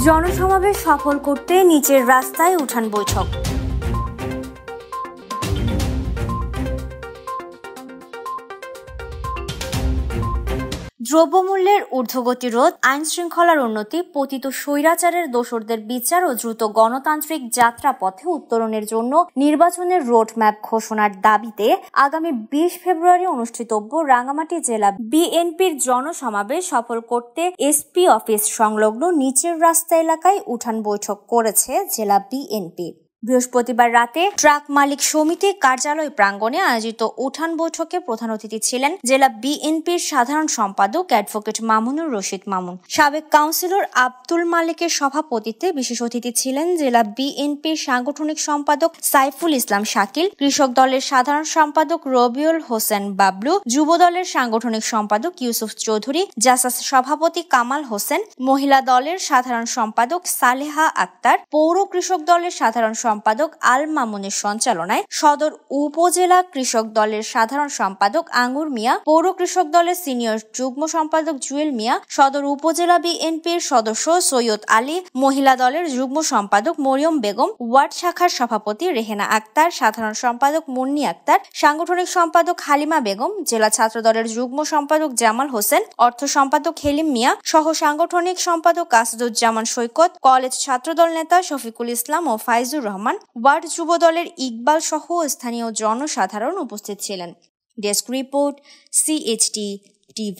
জনসমাবেশ সফল করতে নিচের রাস্তায় উঠান বৈঠক। দ্রব্যমূল্যের ঊর্ধ্বগতি রোধ, আইন শৃঙ্খলার উন্নতি, পতিত স্বৈরাচারের দোসরদের বিচার ও দ্রুত গণতান্ত্রিক যাত্রাপথে উত্তরণের জন্য নির্বাচনের রোডম্যাপ ঘোষণার দাবিতে আগামী 20 ফেব্রুয়ারি অনুষ্ঠিতব্য রাঙামাটি জেলা বিএনপির জনসমাবেশ সফল করতে এসপি অফিস সংলগ্ন নিচের রাস্তা এলাকায় উঠান বৈঠক করেছে জেলা বিএনপি। বৃহস্পতিবার রাতে ট্রাক মালিক সমিতি কার্যালয় প্রাঙ্গণে আয়োজিত উঠান বৈঠকে প্রধান অতিথি ছিলেন জেলা বিএনপির সাধারণ সম্পাদক অ্যাডভোকেট মামুনুর রশিদ মামুন। সাবেক কাউন্সিলর আব্দুল মালিকের সভাপতিত্বে বিশেষ অতিথি ছিলেন জেলা বিএনপির সাংগঠনিক সম্পাদক সাইফুল ইসলাম শাকিল, কৃষক দলের সাধারণ সম্পাদক রবিউল হোসেন বাবলু, যুব দলের সাংগঠনিক সম্পাদক ইউসুফ চৌধুরী, জাসাস সভাপতি কামাল হোসেন, মহিলা দলের সাধারণ সম্পাদক সালেহা আক্তার, পৌর কৃষক দলের সাধারণ সম্পাদক আল মামুনের সঞ্চালনায় সদর উপজেলা কৃষক দলের সাধারণ সম্পাদক আঙ্গুর মিয়া, পৌর কৃষক দলের সিনিয়র যুগ্ম সম্পাদক জুয়েল মিয়া, সদর উপজেলা বিএনপির সদস্য সৈয়দ আলী, মহিলা দলের যুগ্ম সম্পাদক মরিয়ম বেগম, ওয়ার্ড শাখার সভাপতি রেহেনা আক্তার, সাধারণ সম্পাদক মুন্নি আক্তার, সাংগঠনিক সম্পাদক হালিমা বেগম, জেলা ছাত্র দলের যুগ্ম সম্পাদক জামাল হোসেন, অর্থ সম্পাদক হেলিম মিয়া সহ সাংগঠনিক সম্পাদক কাসিদুজ্জামান সৈকত, কলেজ ছাত্রদল নেতা শফিকুল ইসলাম ও ফাইজুর রহমান, ওয়ার্ড যুব দলের ইকবাল সহ স্থানীয় জনসাধারণ উপস্থিত ছিলেন। Desk report, CHT TV।